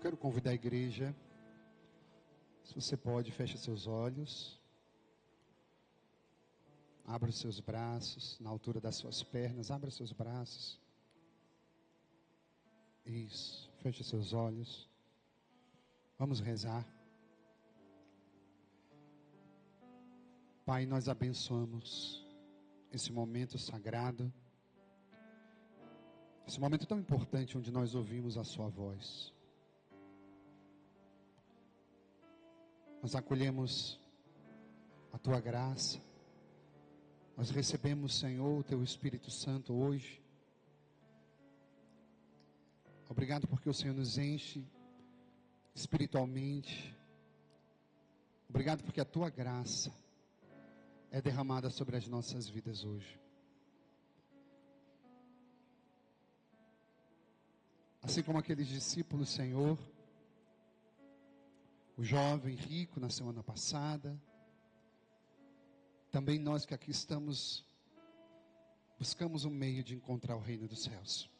quero convidar a igreja, se você pode, feche seus olhos, abra os seus braços, na altura das suas pernas, abra os seus braços, isso, feche seus olhos, vamos rezar. Pai, nós abençoamos esse momento sagrado, esse momento tão importante onde nós ouvimos a sua voz. Nós acolhemos a tua graça, nós recebemos, Senhor, o teu Espírito Santo hoje. Obrigado porque o Senhor nos enche espiritualmente. Obrigado porque a tua graça é derramada sobre as nossas vidas hoje. Assim como aqueles discípulos, Senhor, o jovem rico na semana passada, também nós que aqui estamos, buscamos um meio de encontrar o reino dos céus.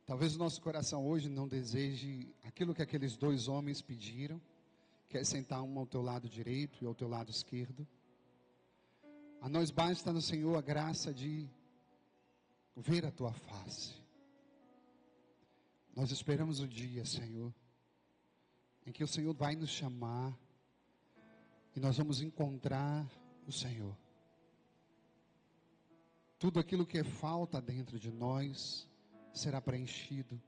Talvez o nosso coração hoje não deseje aquilo que aqueles dois homens pediram, que é sentar um ao teu lado direito e ao teu lado esquerdo. A nós basta no Senhor a graça de ver a tua face. Nós esperamos o dia, Senhor, em que o Senhor vai nos chamar e nós vamos encontrar o Senhor. Tudo aquilo que é falta dentro de nós será preenchido.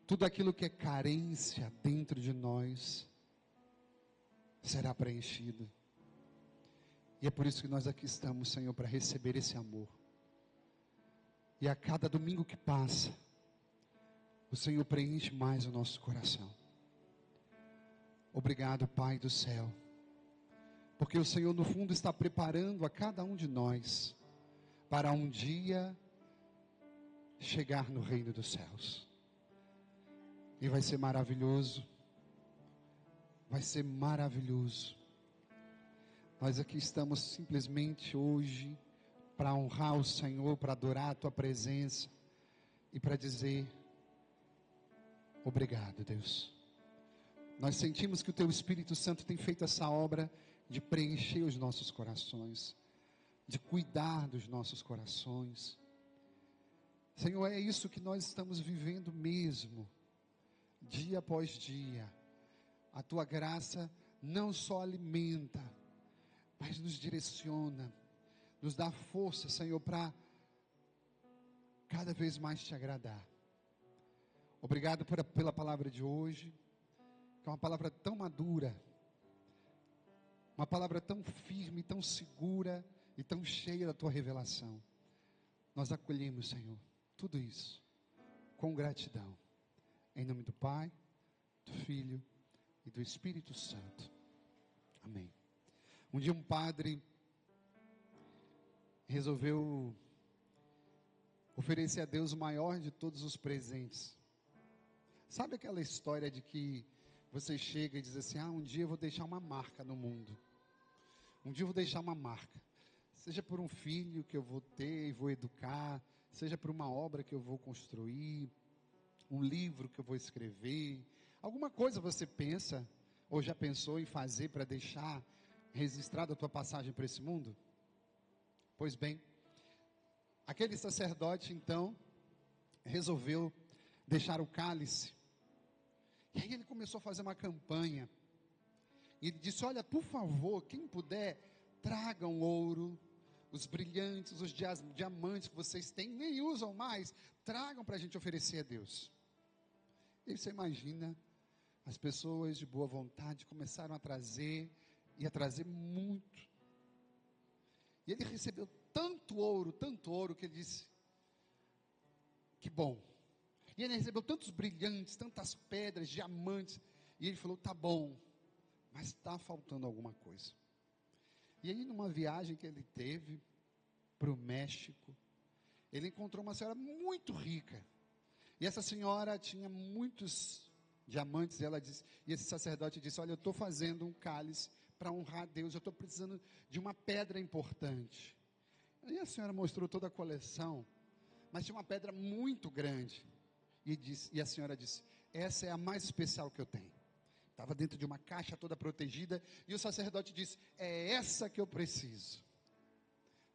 Tudo aquilo que é carência dentro de nós será preenchido. E é por isso que nós aqui estamos, Senhor, para receber esse amor. E a cada domingo que passa, o Senhor preenche mais o nosso coração. Obrigado, Pai do céu, porque o Senhor no fundo está preparando a cada um de nós para um dia chegar no reino dos céus. E vai ser maravilhoso. Vai ser maravilhoso. Nós aqui estamos simplesmente hoje para honrar o Senhor, para adorar a tua presença e para dizer obrigado, Deus. Nós sentimos que o teu Espírito Santo tem feito essa obra de preencher os nossos corações, de cuidar dos nossos corações. Senhor, é isso que nós estamos vivendo mesmo, dia após dia. A tua graça não só alimenta, mas nos direciona, nos dá força, Senhor, para cada vez mais te agradar. Obrigado pela palavra de hoje, que é uma palavra tão madura, uma palavra tão firme, tão segura e tão cheia da tua revelação. Nós acolhemos, Senhor, tudo isso com gratidão, em nome do Pai, do Filho e do Espírito Santo. Amém. Um dia um padre resolveu oferecer a Deus o maior de todos os presentes. Sabe aquela história de que você chega e diz assim: um dia eu vou deixar uma marca no mundo. Um dia eu vou deixar uma marca. Seja por um filho que eu vou ter e vou educar, seja por uma obra que eu vou construir, um livro que eu vou escrever. Alguma coisa você pensa ou já pensou em fazer para deixar registrada a tua passagem por esse mundo? Pois bem, aquele sacerdote então resolveu deixar o cálice. E aí ele começou a fazer uma campanha. E ele disse: olha, por favor, quem puder, tragam ouro, os brilhantes, os diamantes que vocês têm, nem usam mais, tragam para a gente oferecer a Deus. E você imagina, as pessoas de boa vontade começaram a trazer, e a trazer muito. E ele recebeu tanto ouro, que ele disse: que bom. E ele recebeu tantos brilhantes, tantas pedras, diamantes. E ele falou: tá bom, mas está faltando alguma coisa. E aí numa viagem que ele teve para o México, ele encontrou uma senhora muito rica. E essa senhora tinha muitos diamantes. E esse sacerdote disse: olha, eu estou fazendo um cálice para honrar a Deus. Eu estou precisando de uma pedra importante. E a senhora mostrou toda a coleção, mas tinha uma pedra muito grande. e a senhora disse: essa é a mais especial que eu tenho. Estava dentro de uma caixa toda protegida, e o sacerdote disse: é essa que eu preciso.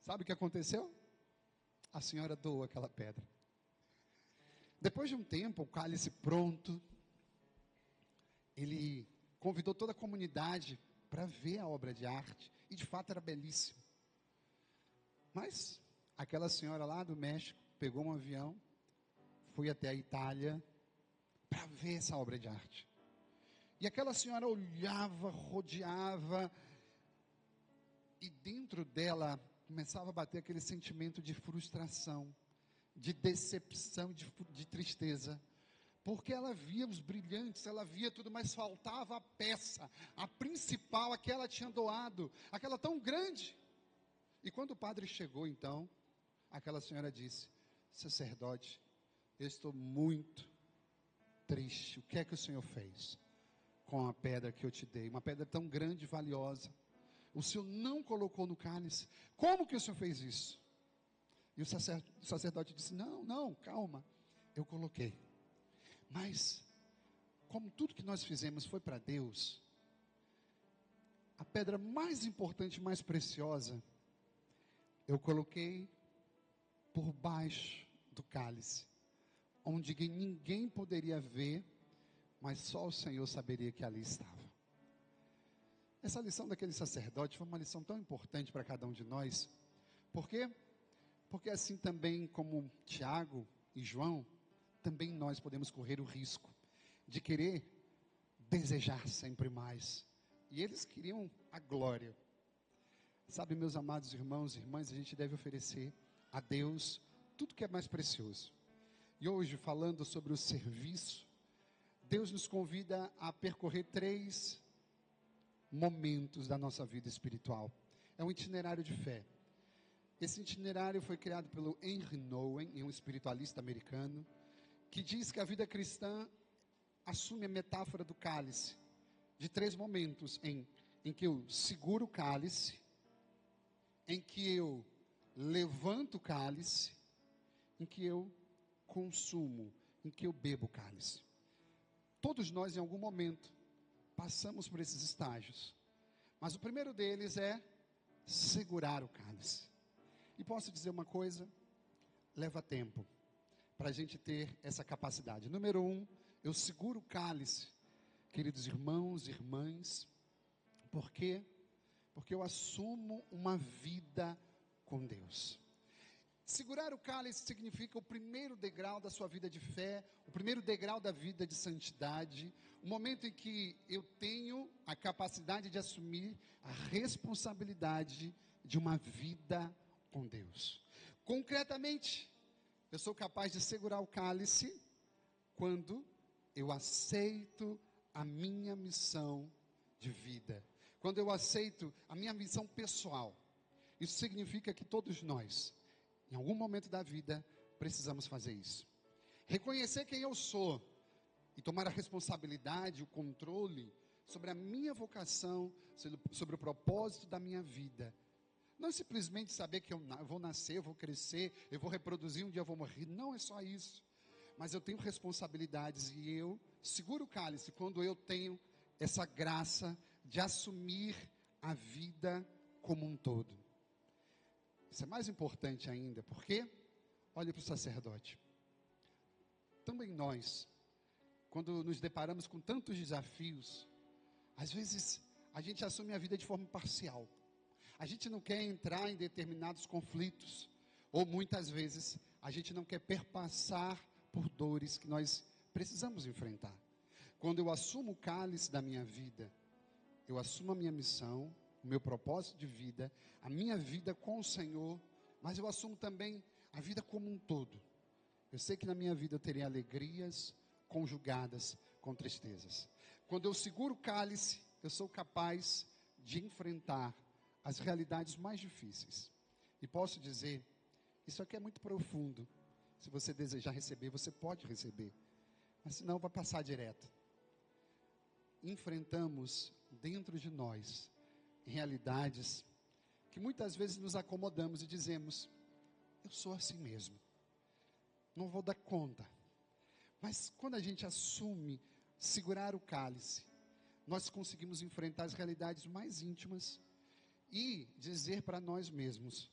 Sabe o que aconteceu? A senhora doou aquela pedra. Depois de um tempo, o cálice pronto, ele convidou toda a comunidade para ver a obra de arte, e de fato era belíssimo. Mas aquela senhora lá do México pegou um avião, foi até a Itália para ver essa obra de arte. E aquela senhora olhava, rodeava, e dentro dela começava a bater aquele sentimento de frustração, de decepção, de tristeza. Porque ela via os brilhantes, ela via tudo, mas faltava a peça, a principal, a que ela tinha doado, aquela tão grande. E quando o padre chegou, então, aquela senhora disse: sacerdote, eu estou muito triste. O que é que o senhor fez com a pedra que eu te dei? Uma pedra tão grande e valiosa. O senhor não colocou no cálice. Como que o senhor fez isso? E o sacerdote disse: não, calma, eu coloquei. Mas, como tudo que nós fizemos foi para Deus, a pedra mais importante, mais preciosa, eu coloquei por baixo do cálice, onde ninguém poderia ver, mas só o Senhor saberia que ali estava. Essa lição daquele sacerdote foi uma lição tão importante para cada um de nós. Por quê? Porque assim também como Tiago e João, também nós podemos correr o risco de querer desejar sempre mais. E eles queriam a glória. Sabe, meus amados irmãos e irmãs, a gente deve oferecer a Deus tudo que é mais precioso. E hoje, falando sobre o serviço, Deus nos convida a percorrer 3 momentos da nossa vida espiritual. É um itinerário de fé. Esse itinerário foi criado pelo Henry Nouwen, um espiritualista americano, que diz que a vida cristã assume a metáfora do cálice, de 3 momentos, em que eu seguro o cálice, em que eu levanto o cálice, em que eu consumo, em que eu bebo o cálice. Todos nós, em algum momento, passamos por esses estágios. Mas o primeiro deles é segurar o cálice. E posso dizer uma coisa? Leva tempo para a gente ter essa capacidade. Número 1, eu seguro o cálice, queridos irmãos e irmãs. Por quê? Porque eu assumo uma vida com Deus. Segurar o cálice significa o primeiro degrau da sua vida de fé, o primeiro degrau da vida de santidade, o momento em que eu tenho a capacidade de assumir a responsabilidade de uma vida com Deus. Concretamente, eu sou capaz de segurar o cálice quando eu aceito a minha missão de vida, quando eu aceito a minha missão pessoal. Isso significa que todos nós, em algum momento da vida, precisamos fazer isso. Reconhecer quem eu sou e tomar a responsabilidade, o controle sobre a minha vocação, sobre o propósito da minha vida. Não simplesmente saber que eu vou nascer, eu vou crescer, eu vou reproduzir, um dia eu vou morrer. Não é só isso. Mas eu tenho responsabilidades e eu seguro o cálice quando eu tenho essa graça de assumir a vida como um todo. Isso é mais importante ainda, porque, olhe para o sacerdote. Também nós, quando nos deparamos com tantos desafios, às vezes a gente assume a vida de forma parcial. A gente não quer entrar em determinados conflitos, ou muitas vezes a gente não quer perpassar por dores que nós precisamos enfrentar. Quando eu assumo o cálice da minha vida, eu assumo a minha missão, o meu propósito de vida, a minha vida com o Senhor, mas eu assumo também a vida como um todo. Eu sei que na minha vida eu terei alegrias conjugadas com tristezas. Quando eu seguro o cálice, eu sou capaz de enfrentar as realidades mais difíceis. E posso dizer, isso aqui é muito profundo. Se você desejar receber, você pode receber. Mas senão vai passar direto. Enfrentamos dentro de nós realidades que muitas vezes nos acomodamos e dizemos: eu sou assim mesmo, não vou dar conta. Mas quando a gente assume segurar o cálice, nós conseguimos enfrentar as realidades mais íntimas e dizer para nós mesmos: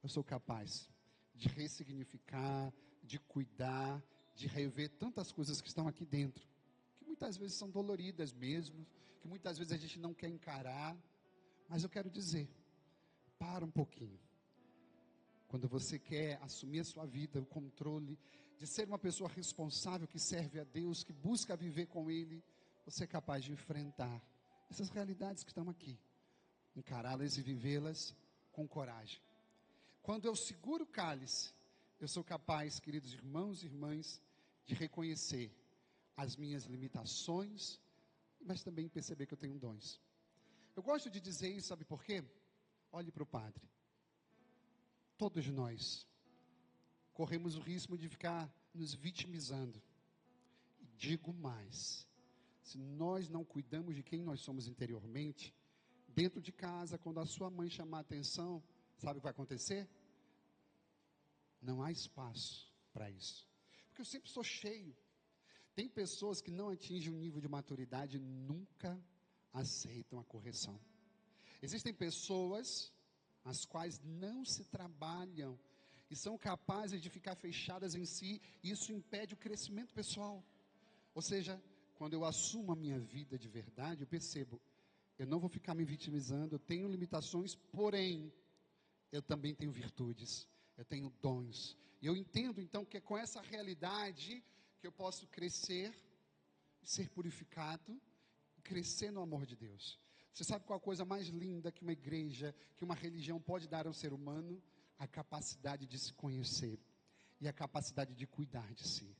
eu sou capaz de ressignificar, de cuidar, de rever tantas coisas que estão aqui dentro, que muitas vezes são doloridas mesmo, que muitas vezes a gente não quer encarar. Mas eu quero dizer, para um pouquinho. Quando você quer assumir a sua vida, o controle de ser uma pessoa responsável, que serve a Deus, que busca viver com Ele, você é capaz de enfrentar essas realidades que estão aqui, encará-las e vivê-las com coragem. Quando eu seguro o cálice, eu sou capaz, queridos irmãos e irmãs, de reconhecer as minhas limitações, mas também perceber que eu tenho dons. Eu gosto de dizer isso, sabe por quê? Olhe para o Padre. Todos nós corremos o risco de ficar nos vitimizando. E digo mais, se nós não cuidamos de quem nós somos interiormente, dentro de casa, quando a sua mãe chamar a atenção, sabe o que vai acontecer? Não há espaço para isso. Porque eu sempre sou cheio. Tem pessoas que não atingem um nível de maturidade e nunca aceitam a correção. Existem pessoas as quais não se trabalham e são capazes de ficar fechadas em si, e isso impede o crescimento pessoal. Ou seja, quando eu assumo a minha vida de verdade, eu percebo, eu não vou ficar me vitimizando, eu tenho limitações, porém, eu também tenho virtudes, eu tenho dons. E eu entendo então que é com essa realidade que eu posso crescer, ser purificado, crescer no amor de Deus. Você sabe qual a coisa mais linda que uma igreja, que uma religião pode dar ao ser humano? A capacidade de se conhecer e a capacidade de cuidar de si.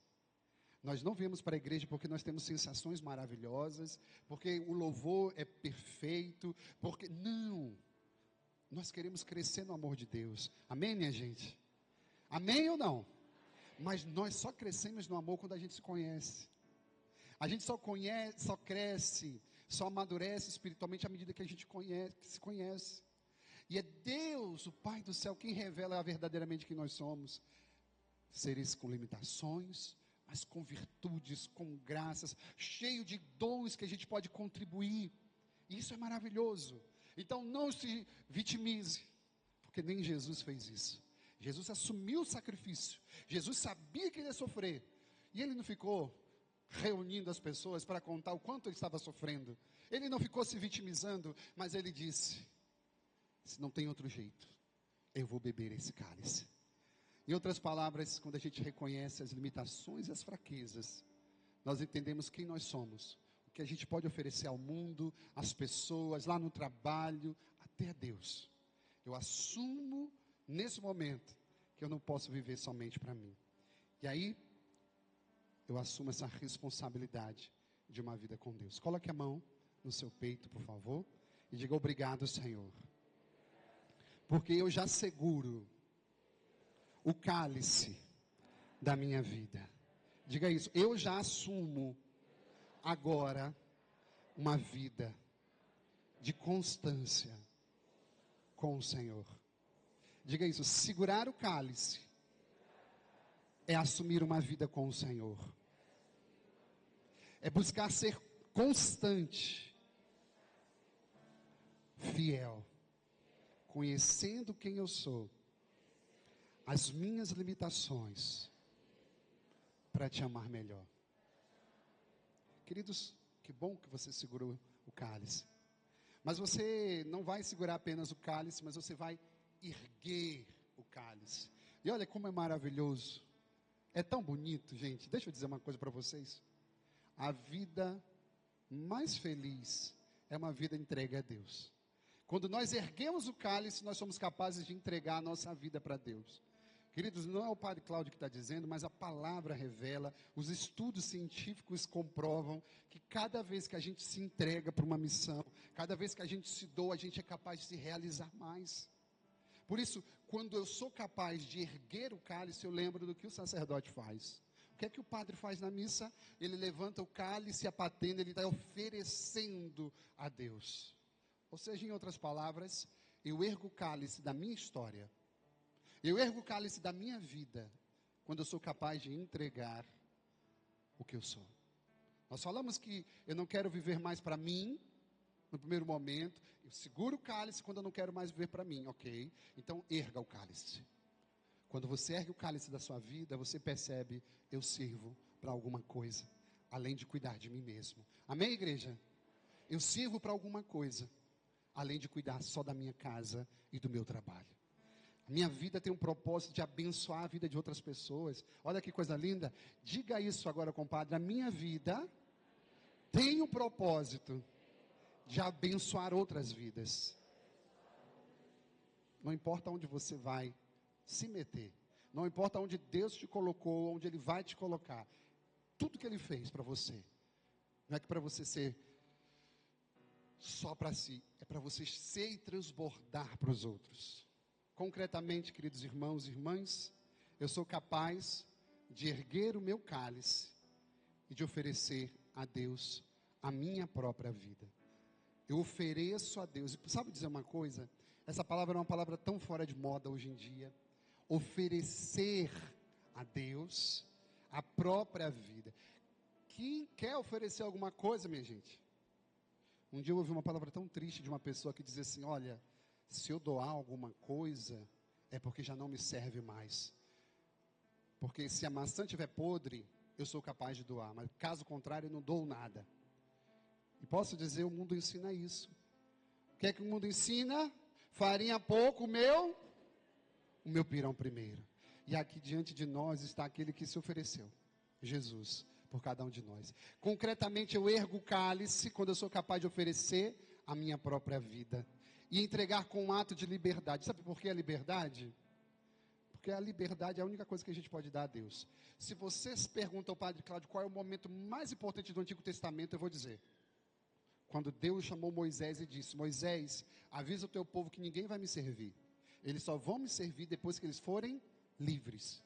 Nós não viemos para a igreja porque nós temos sensações maravilhosas, porque o louvor é perfeito, porque não. Nós queremos crescer no amor de Deus. Amém, minha gente? Amém ou não? Mas nós só crescemos no amor quando a gente se conhece. A gente só cresce, só amadurece espiritualmente à medida que a gente se conhece. E é Deus, o Pai do céu, quem revela verdadeiramente quem nós somos. Seres com limitações, mas com virtudes, com graças, cheio de dons que a gente pode contribuir. E isso é maravilhoso. Então não se vitimize, porque nem Jesus fez isso. Jesus assumiu o sacrifício. Jesus sabia que ele ia sofrer. E ele não ficou reunindo as pessoas para contar o quanto ele estava sofrendo. Ele não ficou se vitimizando, mas ele disse: se não tem outro jeito, eu vou beber esse cálice. Em outras palavras, quando a gente reconhece as limitações e as fraquezas, nós entendemos quem nós somos, o que a gente pode oferecer ao mundo, às pessoas, lá no trabalho, até a Deus. Eu assumo nesse momento que eu não posso viver somente para mim. E aí, eu assumo essa responsabilidade de uma vida com Deus. Coloque a mão no seu peito, por favor, e diga: obrigado, Senhor, porque eu já seguro o cálice da minha vida. Diga isso: eu já assumo agora uma vida de constância com o Senhor. Diga isso: segurar o cálice é assumir uma vida com o Senhor. É buscar ser constante, fiel, conhecendo quem eu sou, as minhas limitações, para te amar melhor. Queridos, que bom que você segurou o cálice. Mas você não vai segurar apenas o cálice, mas você vai erguer o cálice. E olha como é maravilhoso. É tão bonito, gente. Deixa eu dizer uma coisa para vocês. A vida mais feliz é uma vida entregue a Deus. Quando nós erguemos o cálice, nós somos capazes de entregar a nossa vida para Deus. Queridos, não é o Padre Cláudio que está dizendo, mas a palavra revela, os estudos científicos comprovam que cada vez que a gente se entrega para uma missão, cada vez que a gente se doa, a gente é capaz de se realizar mais. Por isso, quando eu sou capaz de erguer o cálice, eu lembro do que o sacerdote faz. O que é que o padre faz na missa? Ele levanta o cálice e a patena, ele está oferecendo a Deus. Ou seja, em outras palavras, eu ergo o cálice da minha história. Eu ergo o cálice da minha vida, quando eu sou capaz de entregar o que eu sou. Nós falamos que eu não quero viver mais para mim, no primeiro momento. Eu seguro o cálice quando eu não quero mais viver para mim, ok? Então, erga o cálice. Quando você ergue o cálice da sua vida, você percebe, eu sirvo para alguma coisa, além de cuidar de mim mesmo. Amém, igreja? Eu sirvo para alguma coisa, além de cuidar só da minha casa e do meu trabalho. A minha vida tem um propósito de abençoar a vida de outras pessoas. Olha que coisa linda. Diga isso agora, compadre. A minha vida tem um propósito de abençoar outras vidas. Não importa onde você vai se meter. Não importa onde Deus te colocou, onde Ele vai te colocar. Tudo que Ele fez para você. Não é que para você ser só para si. É para você ser e transbordar para os outros. Concretamente, queridos irmãos e irmãs, eu sou capaz de erguer o meu cálice e de oferecer a Deus a minha própria vida. Eu ofereço a Deus. E sabe dizer uma coisa? Essa palavra é uma palavra tão fora de moda hoje em dia. Oferecer a Deus a própria vida. Quem quer oferecer alguma coisa, minha gente? Um dia eu ouvi uma palavra tão triste de uma pessoa que dizia assim, olha, se eu doar alguma coisa, é porque já não me serve mais. Porque se a maçã estiver podre, eu sou capaz de doar. Mas caso contrário, eu não dou nada. E posso dizer, o mundo ensina isso. O que é que o mundo ensina? Farinha pouco, o meu pirão primeiro. E aqui diante de nós está aquele que se ofereceu. Jesus, por cada um de nós. Concretamente, eu ergo o cálice quando eu sou capaz de oferecer a minha própria vida. E entregar com um ato de liberdade. Sabe por que a liberdade? Porque a liberdade é a única coisa que a gente pode dar a Deus. Se vocês perguntam ao Padre Cláudio qual é o momento mais importante do Antigo Testamento, eu vou dizer. Quando Deus chamou Moisés e disse, Moisés, avisa o teu povo que ninguém vai me servir. Eles só vão me servir depois que eles forem livres.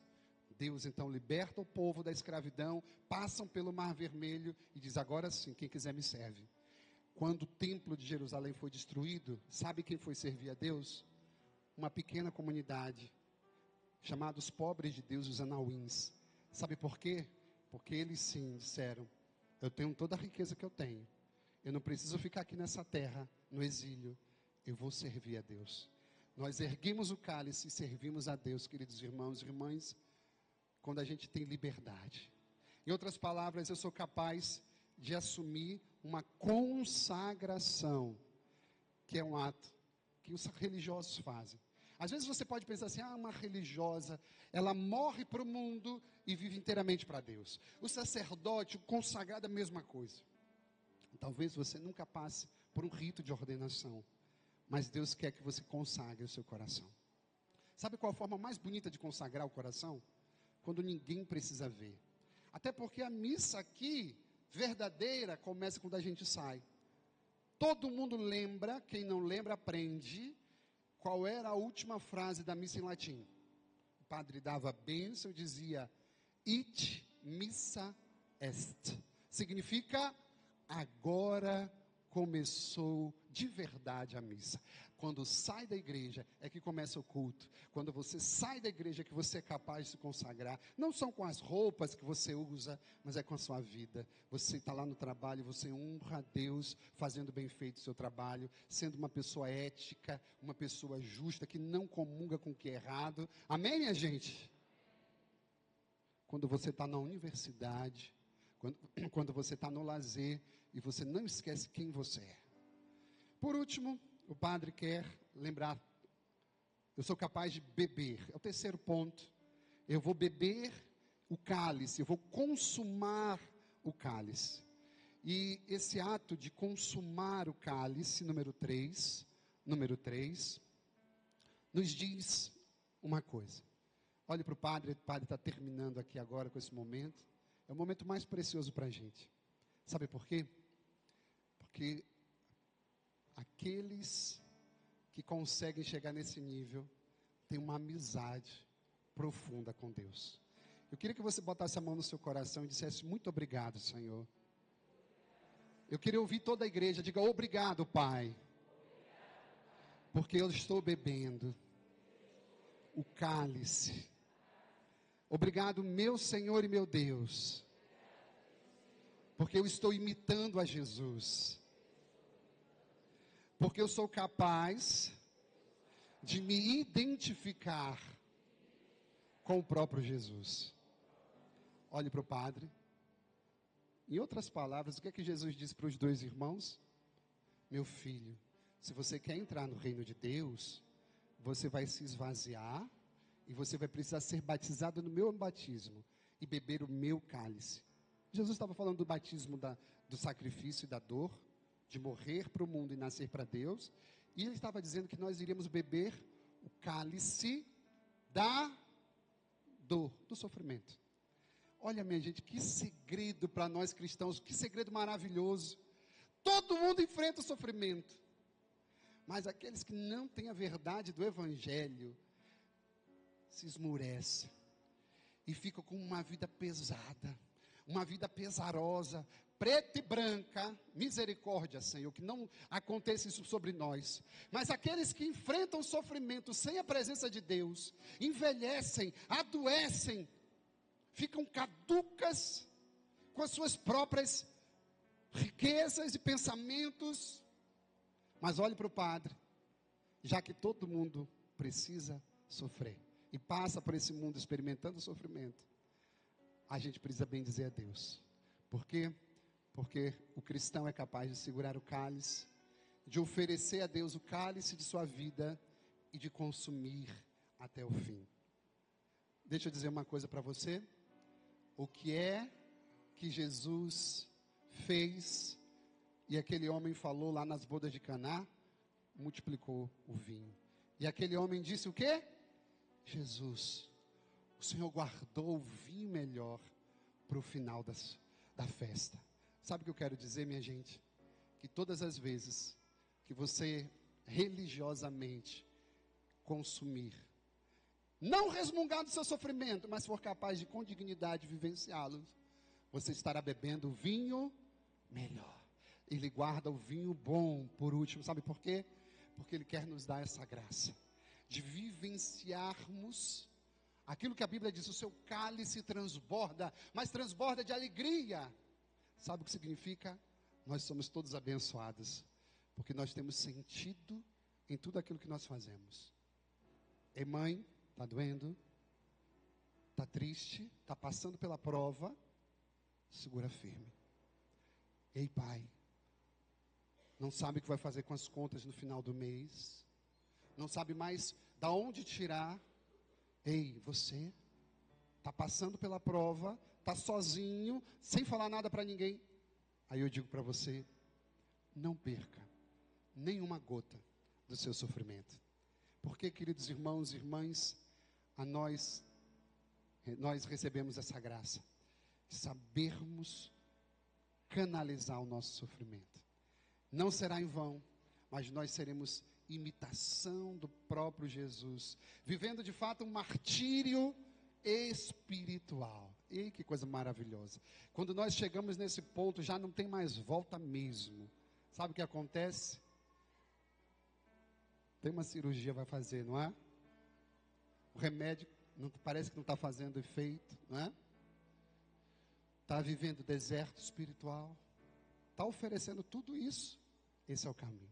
Deus então liberta o povo da escravidão, passam pelo Mar Vermelho e diz, agora sim, quem quiser me serve. Quando o templo de Jerusalém foi destruído, sabe quem foi servir a Deus? Uma pequena comunidade, chamados pobres de Deus, os anauíns. Sabe por quê? Porque eles sim disseram, eu tenho toda a riqueza que eu tenho. Eu não preciso ficar aqui nessa terra, no exílio. Eu vou servir a Deus. Nós erguemos o cálice e servimos a Deus, queridos irmãos e irmãs, quando a gente tem liberdade. Em outras palavras, eu sou capaz de assumir uma consagração, que é um ato que os religiosos fazem. Às vezes você pode pensar assim, uma religiosa, ela morre para o mundo e vive inteiramente para Deus. O sacerdote, o consagrado, é a mesma coisa. Talvez você nunca passe por um rito de ordenação, mas Deus quer que você consagre o seu coração. Sabe qual a forma mais bonita de consagrar o coração? Quando ninguém precisa ver. Até porque a missa aqui, verdadeira, começa quando a gente sai. Todo mundo lembra, quem não lembra aprende, qual era a última frase da missa em latim. O padre dava a bênção e dizia, it missa est. Significa, agora começou de verdade a missa. Quando sai da igreja é que começa o culto. Quando você sai da igreja é que você é capaz de se consagrar. Não são com as roupas que você usa, mas é com a sua vida. Você está lá no trabalho, você honra a Deus, fazendo bem feito o seu trabalho, sendo uma pessoa ética, uma pessoa justa, que não comunga com o que é errado. Amém, minha gente? Quando você está na universidade, quando você está no lazer, e você não esquece quem você é. Por último, o padre quer lembrar, eu sou capaz de beber, é o terceiro ponto, eu vou beber o cálice, eu vou consumar o cálice. E esse ato de consumar o cálice, número 3, nos diz uma coisa. Olhe para o padre está terminando aqui agora com esse momento, é o momento mais precioso para a gente. Sabe por quê? Porque aqueles que conseguem chegar nesse nível têm uma amizade profunda com Deus. Eu queria que você botasse a mão no seu coração e dissesse, muito obrigado, Senhor. Eu queria ouvir toda a igreja, diga, obrigado, Pai, porque eu estou bebendo o cálice. Obrigado, meu Senhor e meu Deus, Porque eu estou imitando a Jesus. Porque eu sou capaz de me identificar com o próprio Jesus. Olhe para o Padre. Em outras palavras, o que é que Jesus disse para os dois irmãos? Meu filho, se você quer entrar no reino de Deus, você vai se esvaziar e você vai precisar ser batizado no meu batismo e beber o meu cálice. Jesus estava falando do batismo do sacrifício e da dor, de morrer para o mundo e nascer para Deus, e ele estava dizendo que nós iríamos beber o cálice da dor, do sofrimento. Olha, minha gente, que segredo para nós cristãos, que segredo maravilhoso. Todo mundo enfrenta o sofrimento, mas aqueles que não têm a verdade do Evangelho se esmurecem e ficam com uma vida pesada, uma vida pesarosa, preta e branca. Misericórdia, Senhor, que não aconteça isso sobre nós. Mas aqueles que enfrentam o sofrimento sem a presença de Deus, envelhecem, adoecem, ficam caducas com as suas próprias riquezas e pensamentos. Mas olhe para o Padre, já que todo mundo precisa sofrer e passa por esse mundo experimentando sofrimento, a gente precisa bem dizer a Deus. Por quê? Porque o cristão é capaz de segurar o cálice, de oferecer a Deus o cálice de sua vida e de consumir até o fim. Deixa eu dizer uma coisa para você. O que é que Jesus fez e aquele homem falou lá nas bodas de Caná? Multiplicou o vinho. E aquele homem disse o quê? Jesus, o Senhor guardou o vinho melhor para o final da festa. Sabe o que eu quero dizer, minha gente? Que todas as vezes que você religiosamente consumir, não resmungar do seu sofrimento, mas for capaz de com dignidade vivenciá-los, você estará bebendo o vinho melhor. Ele guarda o vinho bom por último. Sabe por quê? Porque Ele quer nos dar essa graça de vivenciarmos aquilo que a Bíblia diz: o seu cálice transborda, mas transborda de alegria. Sabe o que significa? Nós somos todos abençoados, porque nós temos sentido em tudo aquilo que nós fazemos. Ei, mãe, está doendo? Está triste? Está passando pela prova? Segura firme. Ei, pai, não sabe o que vai fazer com as contas no final do mês? Não sabe mais da onde tirar? Ei, você está passando pela prova, está sozinho, sem falar nada para ninguém. Aí eu digo para você, não perca nenhuma gota do seu sofrimento. Porque, queridos irmãos e irmãs, nós recebemos essa graça de sabermos canalizar o nosso sofrimento. Não será em vão, mas nós seremos imitação do próprio Jesus, vivendo de fato um martírio espiritual. E que coisa maravilhosa. Quando nós chegamos nesse ponto, já não tem mais volta mesmo. Sabe o que acontece? Tem uma cirurgia, vai fazer, não é? O remédio parece que não está fazendo efeito, não é? Está vivendo deserto espiritual. Está oferecendo tudo isso. Esse é o caminho.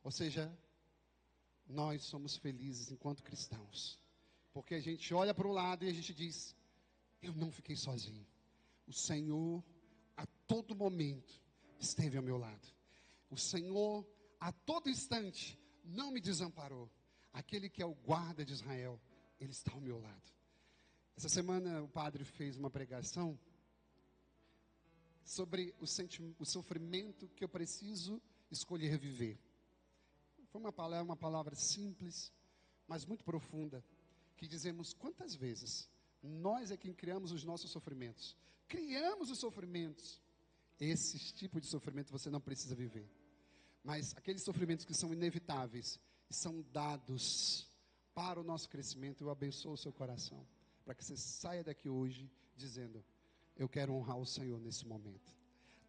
Ou seja, nós somos felizes enquanto cristãos, porque a gente olha para o lado e a gente diz: eu não fiquei sozinho. O Senhor, a todo momento, esteve ao meu lado. O Senhor, a todo instante, não me desamparou. Aquele que é o guarda de Israel, Ele está ao meu lado. Essa semana o padre fez uma pregação sobre o sofrimento que eu preciso escolher viver. Foi uma palavra simples, mas muito profunda, que dizemos: quantas vezes nós é quem criamos os nossos sofrimentos. Criamos os sofrimentos. Esses tipos de sofrimento você não precisa viver. Mas aqueles sofrimentos que são inevitáveis e são dados para o nosso crescimento, eu abençoo o seu coração, para que você saia daqui hoje dizendo: eu quero honrar o Senhor nesse momento.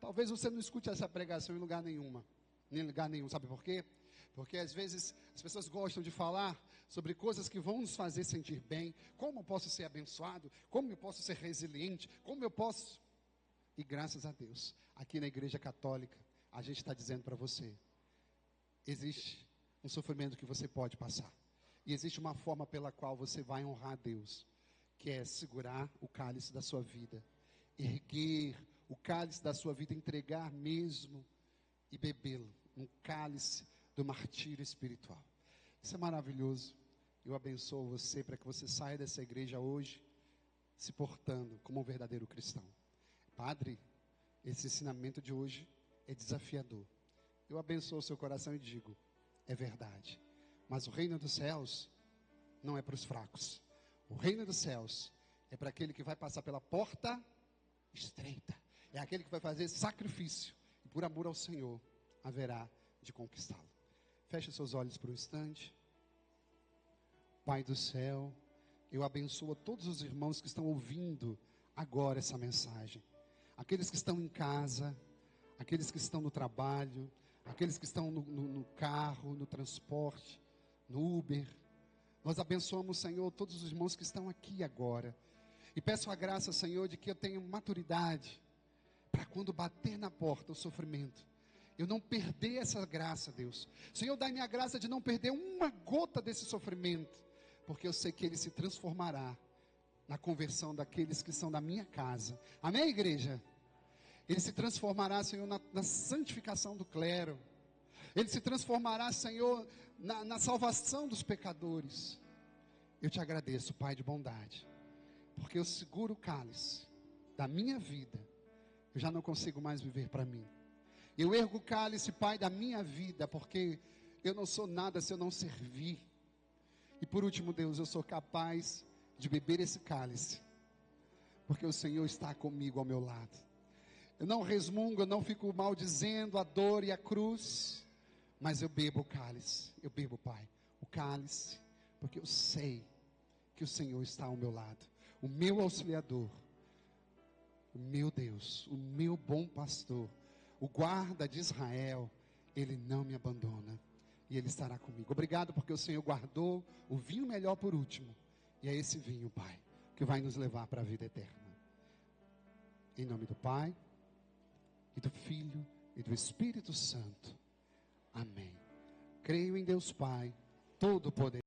Talvez você não escute essa pregação em lugar nenhum, sabe por quê? Porque às vezes as pessoas gostam de falar sobre coisas que vão nos fazer sentir bem. Como eu posso ser abençoado? Como eu posso ser resiliente? Como eu posso? E graças a Deus, aqui na Igreja Católica, a gente está dizendo para você, existe um sofrimento que você pode passar. E existe uma forma pela qual você vai honrar a Deus, que é segurar o cálice da sua vida, erguer o cálice da sua vida, entregar mesmo e bebê-lo, um cálice do martírio espiritual. Isso é maravilhoso. Eu abençoo você para que você saia dessa igreja hoje se portando como um verdadeiro cristão. Padre, esse ensinamento de hoje é desafiador. Eu abençoo o seu coração e digo, é verdade. Mas o reino dos céus não é para os fracos. O reino dos céus é para aquele que vai passar pela porta estreita. É aquele que vai fazer sacrifício. E por amor ao Senhor, haverá de conquistá-lo. Feche seus olhos por um instante. Pai do céu, eu abençoo a todos os irmãos que estão ouvindo agora essa mensagem. Aqueles que estão em casa, aqueles que estão no trabalho, aqueles que estão no carro, no transporte, no Uber. Nós abençoamos, Senhor, todos os irmãos que estão aqui agora. E peço a graça, Senhor, de que eu tenha maturidade para quando bater na porta o sofrimento, eu não perder essa graça, Deus. Senhor, dai-me a graça de não perder uma gota desse sofrimento, porque eu sei que ele se transformará na conversão daqueles que são da minha casa. Amém, igreja? Ele se transformará, Senhor, na santificação do clero. Ele se transformará, Senhor, na salvação dos pecadores. Eu te agradeço, Pai de bondade, porque eu seguro o cálice da minha vida. Eu já não consigo mais viver para mim. Eu ergo o cálice, Pai, da minha vida, porque eu não sou nada se eu não servir. E por último, Deus, eu sou capaz de beber esse cálice, porque o Senhor está comigo ao meu lado. Eu não resmungo, eu não fico maldizendo a dor e a cruz, mas eu bebo o cálice. Eu bebo, Pai, o cálice, porque eu sei que o Senhor está ao meu lado. O meu auxiliador, o meu Deus, o meu bom pastor, o guarda de Israel, ele não me abandona e ele estará comigo. Obrigado porque o Senhor guardou o vinho melhor por último. E é esse vinho, Pai, que vai nos levar para a vida eterna. Em nome do Pai, e do Filho, e do Espírito Santo. Amém. Creio em Deus Pai, Todo-Poderoso.